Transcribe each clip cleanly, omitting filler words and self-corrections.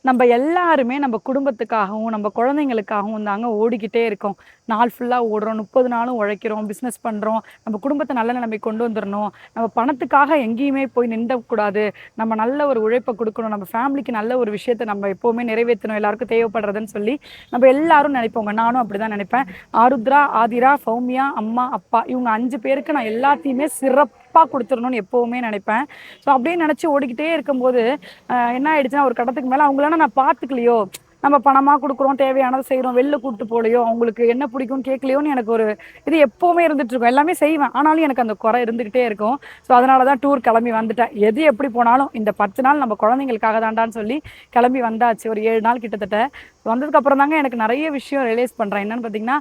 நம்ம எல்லாருமே நம்ம குடும்பத்துக்காகவும், நம்ம குழந்தைங்களுக்காகவும் தாங்க ஓடிக்கிட்டே இருக்கோம். நாள் ஃபுல்லா ஓடுறோம். 30 நாளும் உழைக்கிறோம், பிசினஸ் பண்றோம். நம்ம குடும்பத்த நல்ல நிலைமைக்கு கொண்டு வந்துரணும். நம்ம பணத்துக்காக எங்கேயுமே போய் நின்றக்கூடாது. நம்ம நல்ல ஒரு உழைப்ப குடுக்கணும். நம்ம ஃபேமிலிக்கு நல்ல ஒரு விஷயத்த நம்ம எப்பவுமே நிறைவேத்தணும். எல்லாருக்கும் தேவைப்படுறதுன்னு சொல்லி, நம்ம எல்லாரும் நினைப்போங்க. நானும் அப்படிதான் நினைப்பேன். ஆருத்ரா, ஆதிரா, சௌமியா, அம்மா, அப்பா இவங்க 5 பேருக்கு நான் எல்லாத்தையுமே சிறப்பா குடுத்துறணும்னு எப்பவுமே நினைப்பேன். ஸோ அப்படியே நினைச்சு ஓடிக்கிட்டே இருக்கும்போது, என்ன ஆயிடுச்சுன்னா, ஒரு கட்டத்துக்கு மேல அவங்களலாம் நான் பார்த்துக்கலையோ, நம்ம பணமா குடுக்குறோம், தேவையானத செய்றோம், வெளில கூட்டு போலயோ, அவங்களுக்கு என்ன பிடிக்கும்னு கேட்கலையோன்னு எனக்கு ஒரு இது எப்பவுமே இருந்துட்டு இருக்கும். எல்லாமே செய்வேன். ஆனாலும் எனக்கு அந்த குறை இருந்துகிட்டே இருக்கும். ஸோ அதனால தான் டூர் கிளம்பி வந்துட்டேன். எது எப்படி போனாலும் இந்த 10 நாள் நம்ம குழந்தைங்களுக்காக தான்டான்னு சொல்லி கிளம்பி வந்தாச்சு. ஒரு 7 நாள் கிட்டத்தட்ட. வந்ததுக்கு அப்புறம் தாங்க எனக்கு நெறைய விஷயம் ரியலைஸ் பண்றேன். என்னன்னு பார்த்தீங்கன்னா,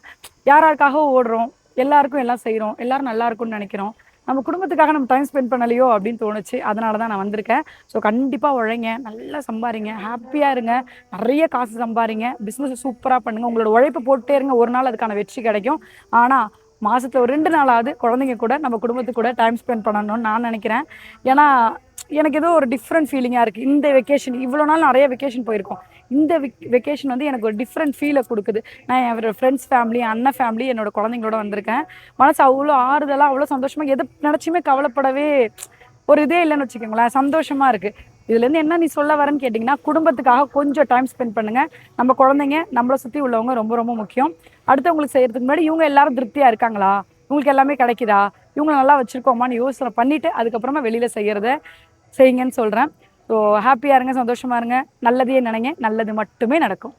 யார் யாருக்காக ஓடுறோம், எல்லாருக்கும் எல்லாம் செய்றோம், எல்லாரும் நல்லா இருக்கும்னு நெனைக்கிறோம். நம்ம குடும்பத்துக்காக நம்ம டைம் ஸ்பெண்ட் பண்ணலையோ அப்படின்னு தோணுச்சு. அதனால தான் நான் வந்திருக்கேன். ஸோ கண்டிப்பா உழைங்க, நல்லா சம்பாரிங்க, ஹாப்பியா இருங்க, நெறைய காசு சம்பாரிங்க, பிசினஸ் சூப்பரா பண்ணுங்க. உங்களோட உழைப்ப போட்டுட்டே இருங்க. ஒரு நாள் அதுக்கான வெற்றி கிடைக்கும். ஆனா, மாசத்துல ஒரு 2 நாளாவது குழந்தைங்க கூட, நம்ம குடும்பத்து கூட டைம் ஸ்பெண்ட் பண்ணணும்னு நான் நெனைக்கிறேன். ஏன்னா, எனக்கு ஏதோ ஒரு டிஃப்ரெண்ட் ஃபீலிங்கா இருக்கு. இந்த வெக்கேஷன் இவ்வளோ நாள் நெறைய வெக்கேஷன் போயிருக்கோம். இந்த வெக்கேஷன் வந்து எனக்கு ஒரு டிஃப்ரெண்ட் ஃபீல குடுக்குது. நான் என்னோட ஃப்ரெண்ட்ஸ் ஃபேமிலி, அண்ணன் ஃபேமிலி, என்னோட குழந்தைங்களோட வந்திருக்கேன். மனசு அவ்வளோ ஆறுதலா, அவ்வளோ சந்தோஷமா எத நெனச்சுமே கவலைப்படவே ஒரு இதே இல்லன்னு வச்சுக்கோங்களேன். சந்தோஷமா இருக்கு. இதுலேருந்து என்ன நீ சொல்ல வரேன்னு கேட்டிங்கன்னா, குடும்பத்துக்காக கொஞ்சம் டைம் ஸ்பெண்ட் பண்ணுங்க. நம்ம குழந்தைங்க, நம்மள சுத்தி உள்ளவங்க ரொம்ப ரொம்ப முக்கியம். அடுத்தவங்களுக்கு செய்றதுக்கு முன்னாடி இவங்க எல்லாரும் திருப்தியா இருக்காங்களா? இவங்களுக்கு எல்லாமே கிடைக்குதா? இவங்கள நல்லா வச்சிருக்கோமான்னு யோசனை பண்ணிட்டு, அதுக்கப்புறமா வெளியில செய்யறத செய்யுங்கன்னு சொல்றேன். ஸோ ஹேப்பியா இருங்க, சந்தோஷமா இருங்க, நல்லதையே நினைங்க, நல்லது மட்டுமே நடக்கும்.